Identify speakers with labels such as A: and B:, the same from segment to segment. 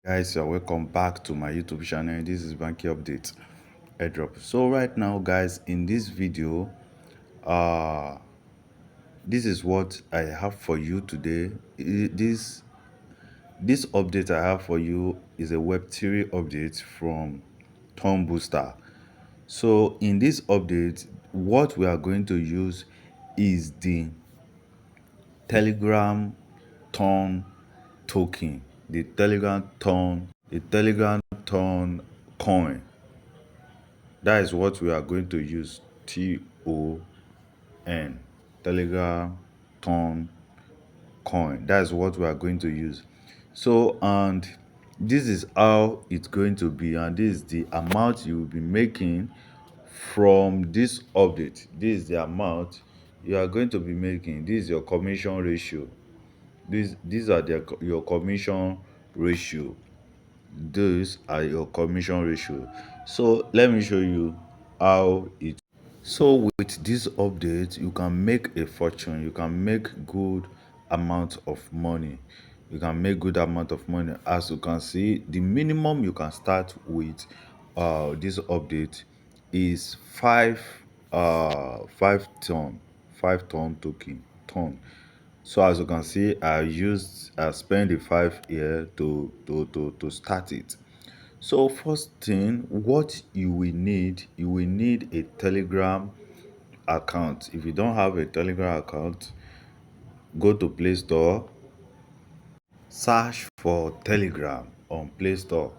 A: Guys, you're welcome back to my YouTube channel. This is Banky Update airdrop. So right now, guys, in this video, uh this is what I have for you today. This update I have for you is a Web3 update from Tonbooster. So in this update, what we are going to use is the Telegram Ton token, the Telegram Ton coin. That is what we are going to use. Ton, Telegram Ton coin. That is what we are going to use. So, and this is how it's going to be, and this is the amount you will be making from this update. This is the amount you are going to be making. This is your commission ratio. These are your commission ratio. Those are your commission ratio. So let me show you how it. So with this update, you can make a fortune. You can make good amount of money. You can make good amount of money. As you can see, the minimum you can start with this update is 5 ton 5 ton token. So as you can see, I spent the 5 here to start it. So first thing, what you will need a Telegram account. If you don't have a Telegram account, go to Play Store, search for Telegram on Play Store,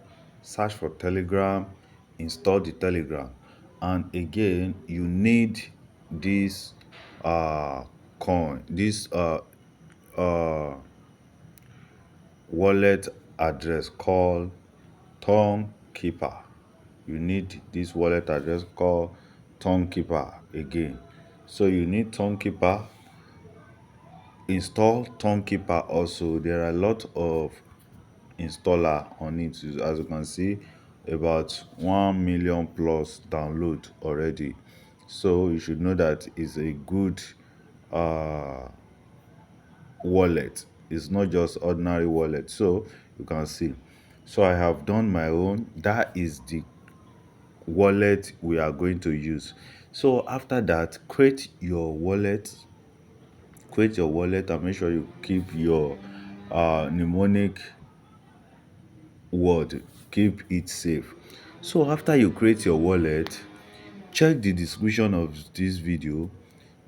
A: search for Telegram, install the Telegram, and again you need this coin, this wallet address called Tonkeeper. You need this wallet address called Tonkeeper again. So you need Tonkeeper. Install Tonkeeper also. There are a lot of installer on it. As you can see, about 1 million plus download already. So you should know that it's a good uh wallet. It's not just ordinary wallet. So you can see, so I have done my own. That is the wallet we are going to use. So after that, create your wallet and make sure you keep your mnemonic word, keep it safe. So after you create your wallet, check the description of this video.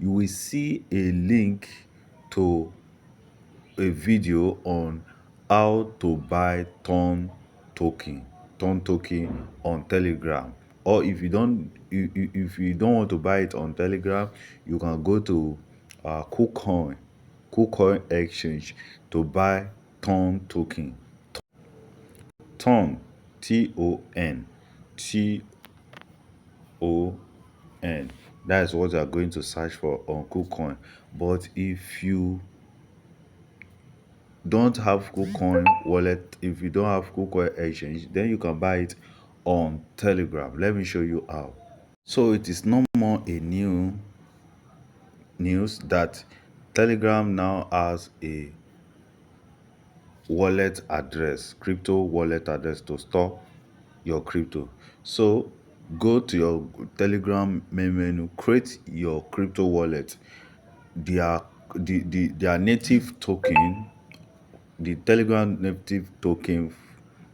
A: You will see a link to a video on how to buy ton token on Telegram. Or if you don't want to buy it on Telegram, you can go to kukoin exchange to buy ton token. Ton, Ton, that is what you are going to search for on kukoin. But if you don't have kukoin wallet, if you don't have kukoin exchange, then you can buy it on Telegram. Let me show you how. So it is no more a new news that Telegram now has a wallet address, crypto wallet address to store your crypto. So go to your Telegram main menu, create your crypto wallet. Their native token, the Telegram native token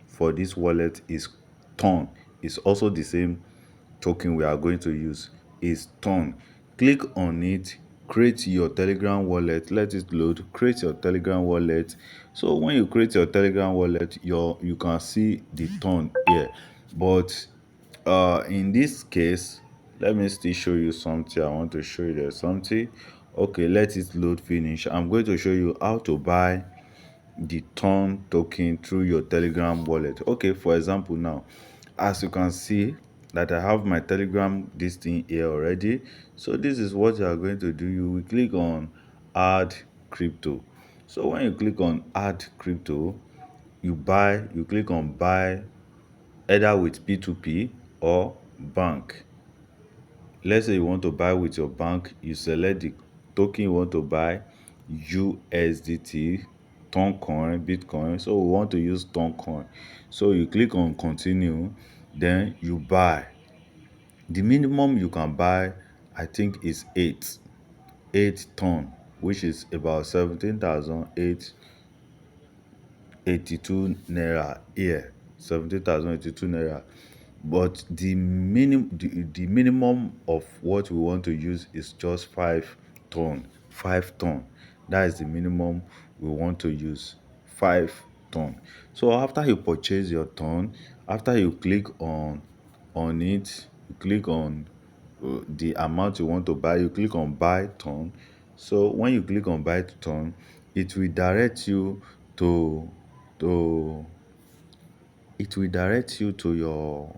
A: for this wallet is Ton. It's also the same token we are going to use, is Ton. Click on it, create your Telegram wallet, let it load, create your Telegram wallet. So when you create your Telegram wallet, you can see the Ton here. But in this case, let me still show you something. I want to show you there's something. Okay, let it load finish. I'm going to show you how to buy the Ton token through your Telegram wallet. Okay, for example, now as you can see that I have my Telegram this thing here already. So this is what you are going to do. You will click on add crypto. So when you click on add crypto, you click on buy either with P2P or bank. Let's say you want to buy with your bank, you select the token you want to buy, USDT. Toncoin, Bitcoin. So we want to use Toncoin. So you click on continue, then you buy. The minimum you can buy, I think, is 8 ton, which is about 17,882 naira here. 17,082 naira. But the minimum of what we want to use is just 5 ton. 5 ton. That is the minimum we want to use. 5 ton. So after you purchase your ton, after you click on it, you click on the amount you want to buy, you click on buy ton. So when you click on buy ton, it will direct you to to it will direct you to your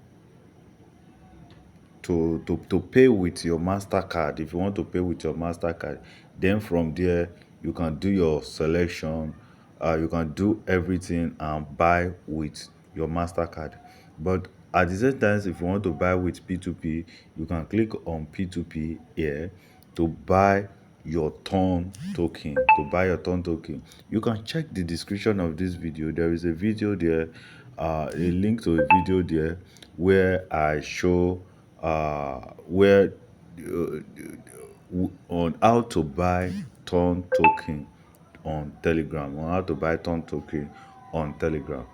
A: to pay with your MasterCard. If you want to pay with your MasterCard, then from there you can do your selection. You can do everything and buy with your MasterCard. But at the same time, if you want to buy with P2P, you can click on P2P here to buy your ton token. You can check the description of this video. There is a video there, a link to a video there where I show where on how to buy ton token on Telegram. On how to buy ton token on Telegram.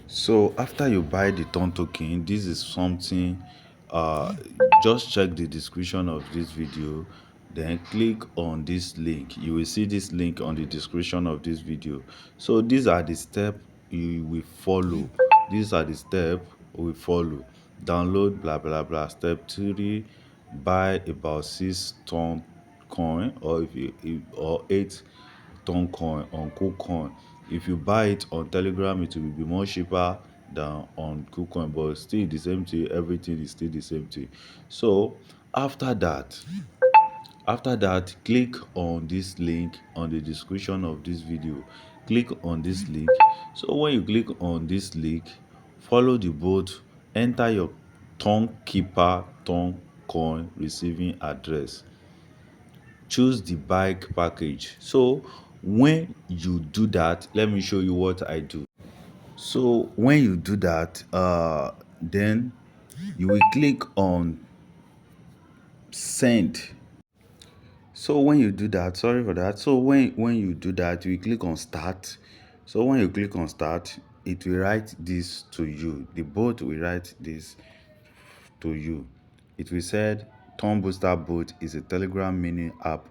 A: So after you buy the ton token, this is something. Uh, just check the description of this video, then click on this link. You will see this link on the description of this video. So these are the steps you will follow. These are the steps we follow. Download blah blah blah. Step 3, buy about 6 ton coin, or or 8 Toncoin on kukoin. If you buy it on Telegram, it will be more cheaper than on kukoin, but still the same thing. Everything is still the same thing. So after that, click on this link on the description of this video. Click on this link. So when you click on this link, follow the boat, enter your Tonkeeper Toncoin receiving address, choose the bike package. So when you do that, let me show you what I do. So when you do that, then you will click on send. So when you do that, sorry for that. So when you do that, you click on start. So when you click on start, it will write this to you. The bot will write this to you. It will said Tonbooster bot is a Telegram mini app.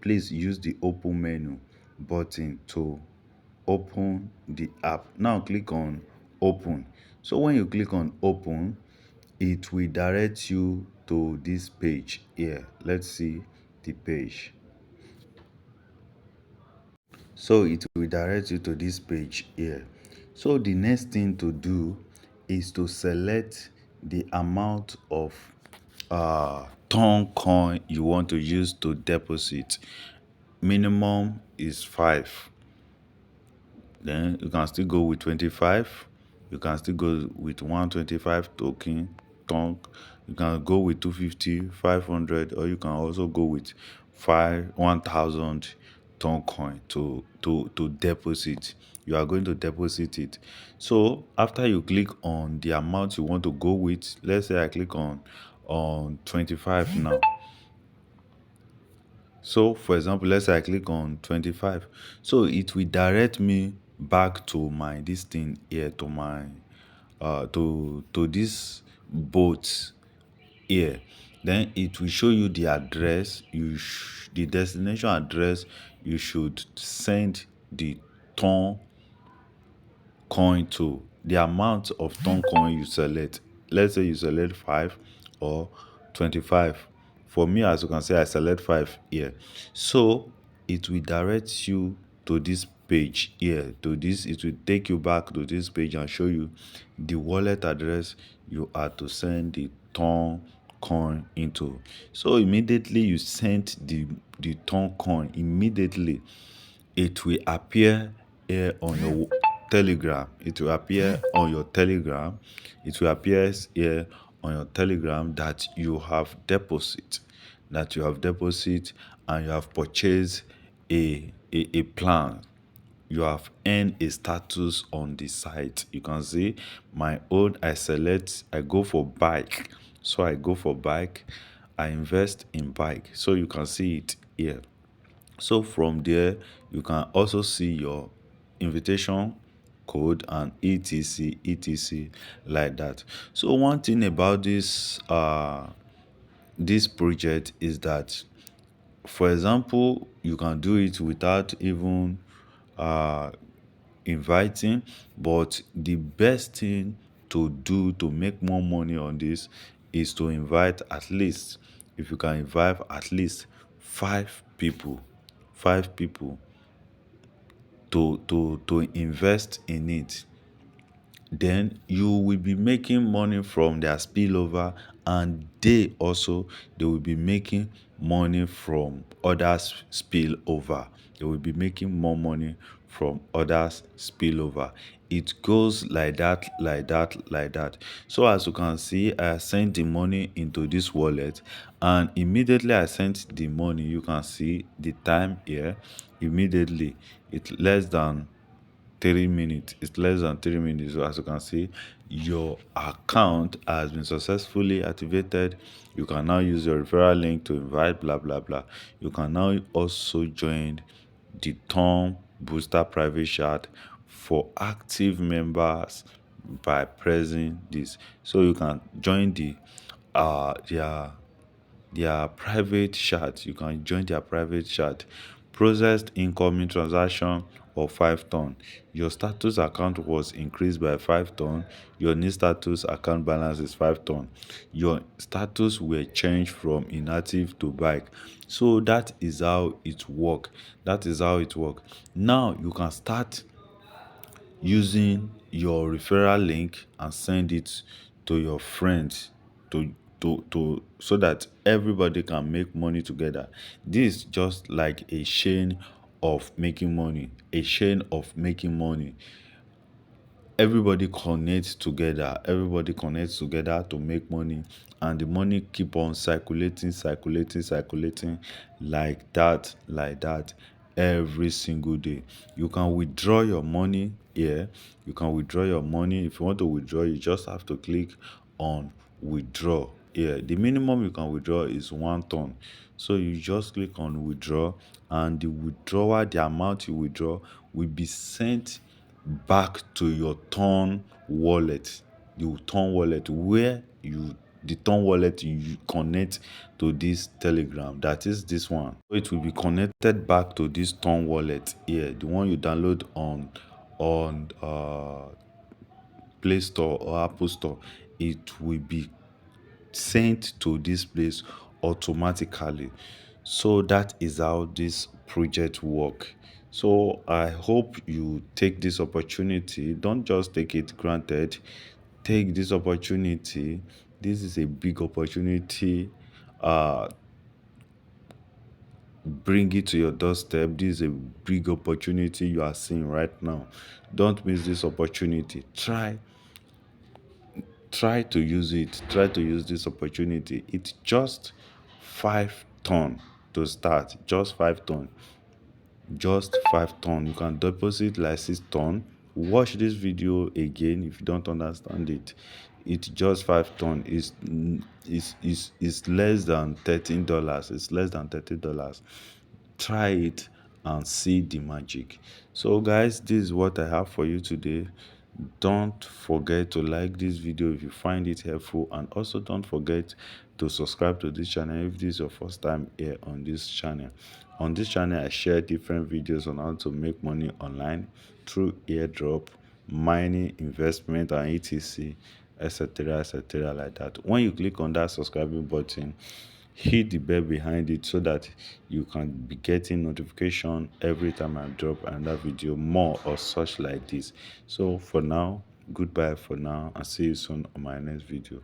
A: Please use the open menu button to open the app. Now click on open. So when you click on open, it will direct you to this page here. Let's see the page. So it will direct you to this page here. So the next thing to do is to select the amount of ton coin you want to use to deposit. Minimum is 5. Then you can still go with 25. You can still go with 125 token tonk. You can go with 250, 500, or you can also go with 1,000 ton coin to deposit. You are going to deposit it. So after you click on the amount you want to go with, let's say I click on 25 now. So for example, let's say I click on 25. So it will direct me back to my this thing here, to my to this boat here. Then it will show you the address, the destination address you should send the ton coin to, the amount of ton coin you select. Let's say you select 5 or 25. For me, as you can see, I select 5 here. So it will direct you to this page here. It will take you back to this page and show you the wallet address you are to send the ton coin into. So immediately you send the ton coin, immediately it will appear here on your Telegram. It will appear on your Telegram. It will appear here on your Telegram that you have deposit, and you have purchased a plan. You have earned a status on the site. You can see my own. I go for bike. So I go for bike. I invest in bike. So you can see it here. So from there, you can also see your invitation code and etc like that. So one thing about this project is that, for example, you can do it without even uh inviting, but the best thing to do to make more money on this is to invite at least, if you can invite at least 5 people, 5 people to invest in it. Then you will be making money from their spillover, and they will be making money from others spillover. They will be making more money from others spillover. It goes like that, like that, like that. So as you can see, I sent the money into this wallet, and immediately I sent the money, you can see the time here. Immediately, it's less than 3 minutes. It's less than 3 minutes. So as you can see, your account has been successfully activated. You can now use your referral link to invite blah blah blah. You can now also join the Tom Booster private chat for active members by pressing this. So you can join their private chat. You can join their private chat. Processed incoming transaction of 5 ton. Your status account was increased by 5 ton. Your new status account balance is 5 ton. Your status will change from inactive to bike. So that is how it work. That is how it work. Now you can start using your referral link and send it to your friends, to so that everybody can make money together. This is just like a chain of making money, a chain of making money. Everybody connects together to make money, and the money keep on circulating like that every single day. You can withdraw your money here. You can withdraw your money. If you want to withdraw, you just have to click on withdraw here. The minimum you can withdraw is 1 ton. So you just click on withdraw, and the amount you withdraw will be sent back to your Ton wallet, the Ton wallet where the Ton wallet you connect to this Telegram. That is this one. So it will be connected back to this Ton wallet here, the one you download on Play Store or Apple Store. It will be sent to this place automatically. So that is how this project work. So I hope you take this opportunity. Don't just take it granted. Take this opportunity. This is a big opportunity. Bring it to your doorstep. This is a big opportunity you are seeing right now. Don't miss this opportunity. Try to use it. Try to use this opportunity. It's just 5 ton to start. Just 5 ton. Just 5 ton. You can deposit like 6 ton. Watch this video again if you don't understand it. It's just 5 ton. It's less than $13. It's less than $30. Try it and see the magic. So guys, this is what I have for you today. Don't forget to like this video if you find it helpful, and also don't forget to subscribe to this channel if this is your first time here on this channel. On this channel, I share different videos on how to make money online through airdrop, mining, investment, and etc, etc like that. When you click on that subscribing button, hit the bell behind it so that you can be getting notification every time I drop another video more or such like this. So for now, goodbye for now, and see you soon on my next video.